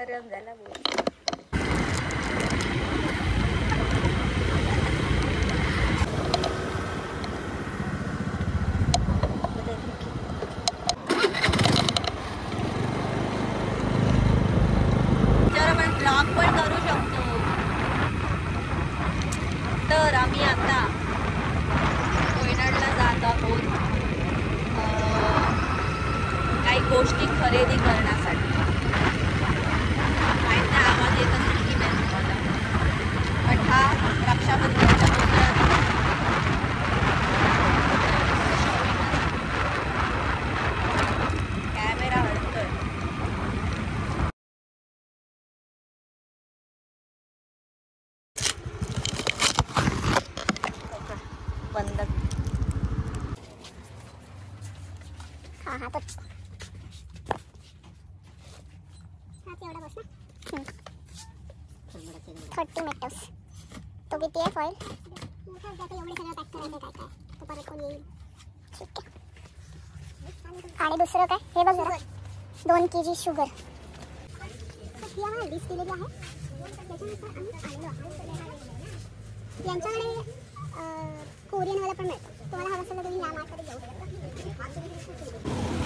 गरम झाला बोल. तर आपण ब्लॉग पण करू शकतो. तर आम्ही आता कोयनाडला जात आहोत काही गोष्टी खरेदी करण्यासाठी. माहीत नाही आवाज येत असेल की नाही तुम्हाला, पण हा रक्षाबंधनच्या दुसऱ्या कॅमेरा हलतोय. बंद हा हा तोच एवढा बस ना 30 मीटर्स. तो किती आहे फॉईल? एवढे सगळं पॅक करायचं काय काय तो परत कोण येईल. ठीक आहे. आणि दुसरं काय हे बघ जरा 2 kg शुगर. ही आम्हाला लिस्ट दिलेली आहे. त्याच्यानुसार आम्ही आलेलो आहोत. यांच्याकडे कोरियनवाला पण मिळतो. तुम्हाला हवं असेल तर तुम्ही या मार्टमध्ये घेऊ शकता.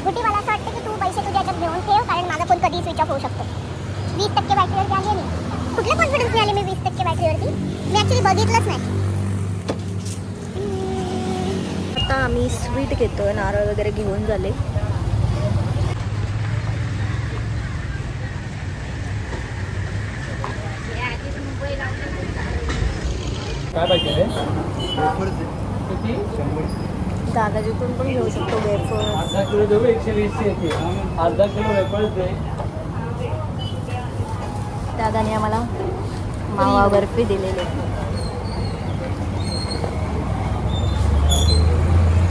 गुटी मला असं वाटतं की तू पैसे तुझ्या याच्यात घेऊन ठेव, कारण माझा फोन कधी स्विच ऑफ होऊ शकतो. 20% बॅटरीवरती आली आहे मी. कुठल्या कॉन्फिडन्सने आली मी 20% बॅटरीवरती? मी ॲक्च्युली बघितलंच नाही. आता आम्ही स्वीट घेतोय, नारळ वगैरे घेऊन झाले. काय पाहिजे? दादाजीतून पण घेऊ शकतो वेफर्स. अर्धा किलो देऊ 120 ची येते. अर्धा किलो वेफर्स दे. दादाने आम्हाला मावा बर्फी दिलेली.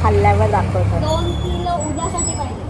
खाल्ल्यावर दाखवतो. 2 किलो उद्यासाठी पाहिजे.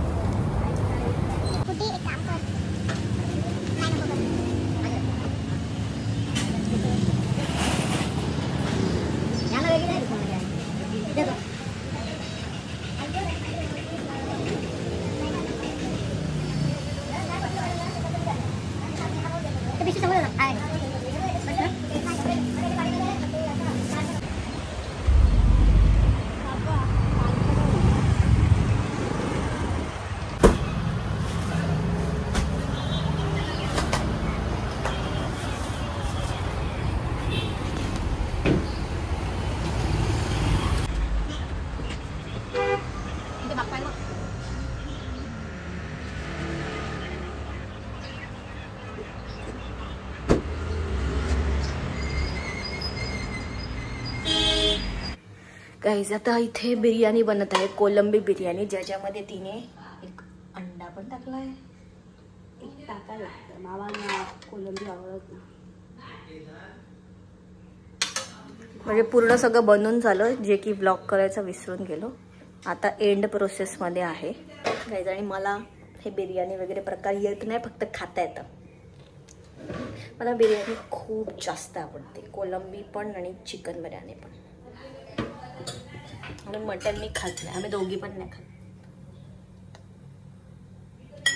गाईज आता इथे बिर्याणी बनत आहे, कोलंबी बिर्याणी, ज्याच्यामध्ये तिने एक अंडा पण टाकला आहे. एक टाकायला लागतं, मावांना कोलंबी आवडत ना. म्हणजे पूर्ण सगळं बनवून झालं, जे की ब्लॉग करायचं विसरून गेलो. आता एंड प्रोसेसमध्ये आहे गाईज. आणि मला हे बिर्याणी वगैरे प्रकार येत नाही, फक्त खाता येतं. मला बिर्याणी खूप जास्त आवडते, कोलंबी पण आणि चिकन बिर्याणी पण. आणि मटन मी खात नाही, आम्ही दोघी पण नाही खात.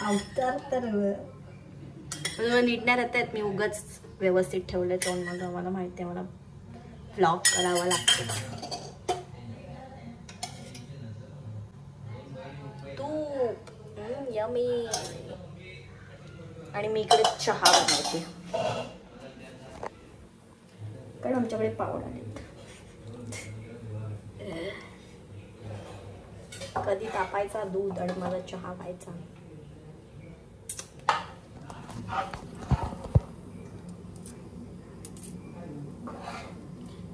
अवतार तर नीट नाही राहत आहेत. मी उगाच व्यवस्थित ठेवले तोंड. मग मला माहिती आहे मला व्लॉग करावा लागतो. तूप यमी. आणि मी इकडे चहा बनवते, कारण आमच्याकडे पाहुणे आलेत. कधी तापायचा दूध आणि माझा चहा व्हायचा.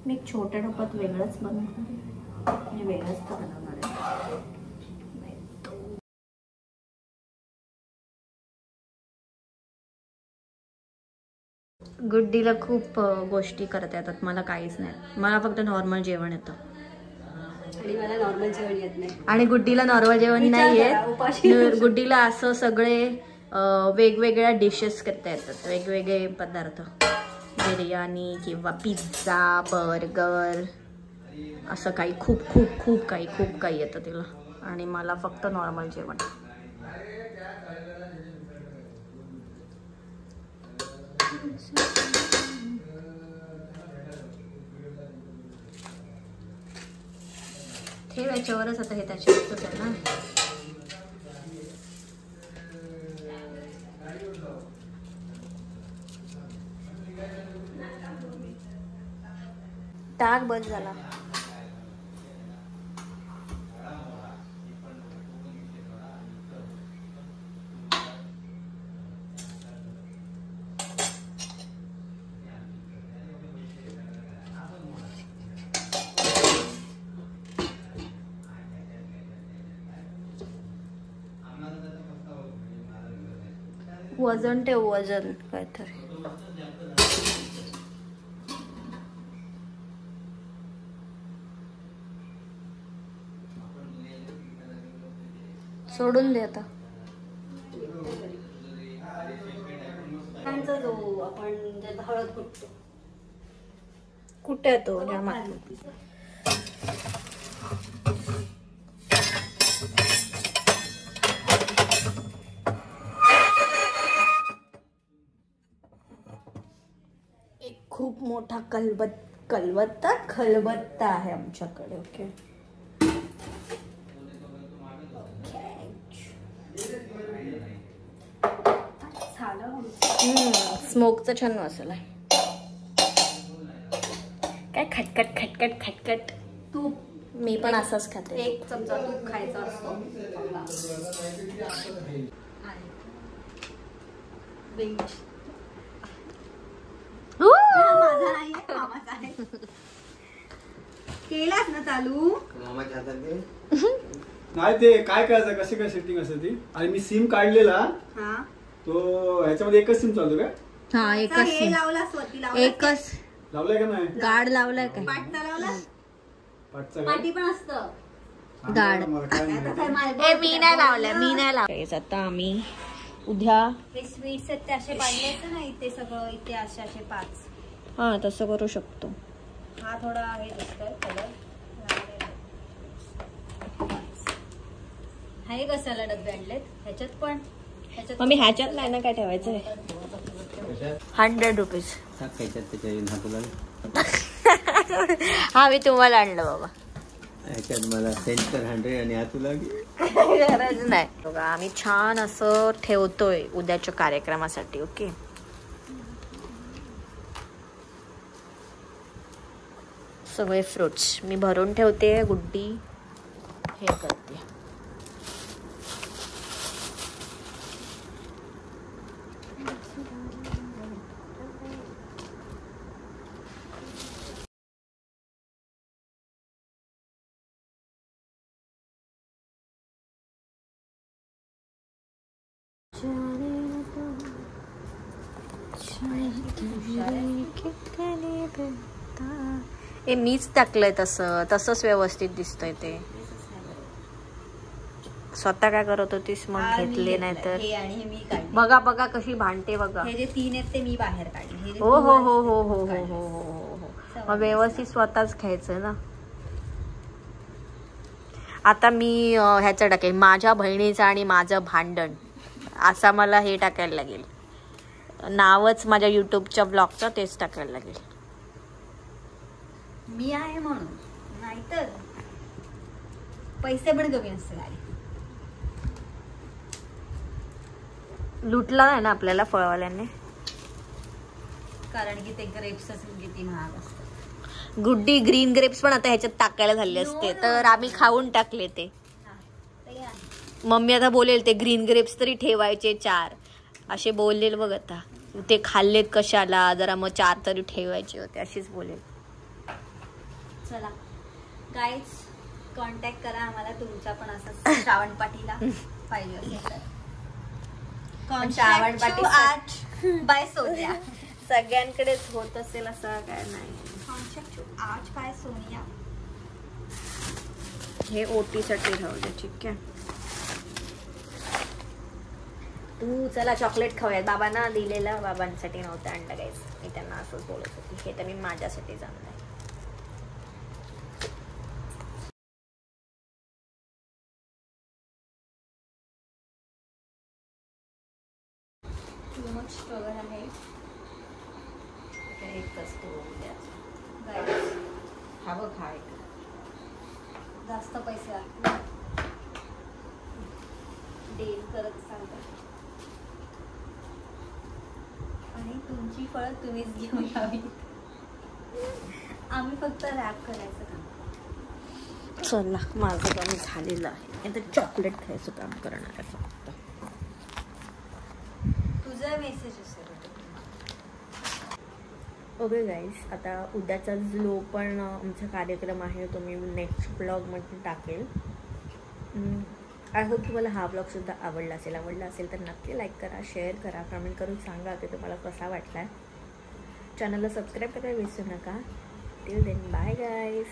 मी एक छोट्या टोपात वेगळंच बनवणार, म्हणजे वेगळंच तर बनवणार आहे. गुड्डीला खूप गोष्टी करता येतात, मला काहीच नाही. मला फक्त नॉर्मल जेवण येतं आणि मला नॉर्मल जेवण येत नाही. आणि गुड्डीला नॉर्मल जेवण नाही येत. गुड्डीला असं सगळे वेगवेगळ्या डिशेस करता येतात, वेगवेगळे पदार्थ. बिर्याणी किंवा पिझ्झा, बर्गर, असं काही खूप खूप खूप काही येतं तिला. आणि मला फक्त नॉर्मल जेवण. ठेव याच्यावरच आता, हे त्याच्यावरच आहे ना. टाक, बस झाला. वजन ठेव, वजन काहीतरी. सोडून दे आता. जो आपण ज्यात हळद कुटतो, कुठे आहे तो जमात? एक खूप मोठा खलबत्ता आहे आमच्याकडे. ओके, स्मोकचं छान वासेल आहे. काय खटखट खटखट खटखट. तूप मी पण असंच खाते. 1 चमचा तूप खायचा असतो. माझा नाही, मामाचा आहे. केलास ना चालू? मामाच्या हातात नाही. ते काय करायचं, कशी काय सेटिंग असते ती. आणि मी सिम काढलेला तो, ह्याच्यामध्ये एकच सिम चालतो काय? हा, एकच हे लावलास वरती, लावलास एकच लावलाय का नाही? गाड लावलाय काय? पाटचा लावलास? पाठचा पाटी पण असतं. गाड. मला काय नाही. मी नाही लावलाय. आता आम्ही उद्या हे स्वीट्स आहेत ते असे पाडले ना इथे, सगळं इथे असे 5. हा, तसं करू शकतो. हा थोडा हे दिसतोय कलर. हे कशाला डबे आणलेत ह्याच्यात पण? मग मी ह्याच्यात नाही ना काय ठेवायचंय. 100 रुपीज. हा, मी तुम्हाला आणलं बाबा. ह्याच्यात मला सेंटर 100 आणि हा तुला गरज नाही. बघा, आम्ही छान असं ठेवतोय उद्याच्या कार्यक्रमासाठी. ओके, सगळे फ्रुट्स मी भरून ठेवते. गुड्डी हे करते. ए, मीच टाकलंय तसंच व्यवस्थित दिसतंय ते. स्वतः काय करत होतीस मग? घेतले नाही तर. हे आणि हे मी काढले. बघा बघा कशी भांडते बघा. हे जे 3 आहेत ते मी बाहेर काढले. हो हो हो हो हो हो हो हो. मग व्यवस्थित स्वतःच खायचं ना. आता मी ह्याचं टाकेल, माझ्या बहिणीचं आणि माझं भांडण, असा मला हे टाकायला लागेल. नावच माझ्या युट्यूबच्या ब्लॉगचं तेच टाकायला लागेल. मी आहे म्हणून, नाहीतर पैसे पण कमी असते गाडी. लुटला नाही ना आपल्याला फळवाल्यांनी, कारण की ते ग्रेप्सच किती महाग असतात. गुड्डी ग्रीन ग्रेप्स पण आता ह्याच्यात टाकायला झाले असते तर आम्ही खाऊन टाकले ते. मम्मी आता बोलेल ते ग्रीन ग्रेप्स तरी ठेवायचे 4 असे बोललेल बघ. आता ते खाल्लेत कशाला, जरा मग 4 तरी ठेवायचे होते अशीच बोलेल. चला गाईज, कॉन्टॅक्ट करा आम्हाला तुमचा पण असा श्रावण पाटीला पाहिजे असेल तर. श्रावण पाटी आज बाय सोनिया. सगळ्यांकडेच होत असेल असं काय नाही. आज बाय सोनिया. हे ओटीसाठी राहू दे. ठीक आहे, तू चला चॉकलेट खाऊयात. बाबांना दिलेलं, बाबांसाठी नव्हतं आणलं गाईज. मी त्यांना असंच बोलत होती, हे तर मी माझ्यासाठी जाणार आहे. Too much struggle आहे. एकच तो गाईस हा बघ हा एक जास्त पैसे लागतील डील करत सांगतात आणि तुमची फळं तुम्हीच घेऊन यावी आम्ही फक्त रॅप करायचं काम. चला माझं काम झालेलं आहे आता चॉकलेट खायचं काम करणार आहे फक्त. तुझा मेसेज असेल ओके गाईज आता उद्याचा जो पण आमचा कार्यक्रम आहे तो मी नेक्स्ट ब्लॉगमध्ये टाकेल. आय होप तुम्हाला हा ब्लॉगसुद्धा आवडला असेल तर नक्की लाईक करा, शेअर करा, कमेंट करून सांगा की तुम्हाला कसा वाटला. चॅनलला सबस्क्राईब करायला विसरू नका. Till then bye guys.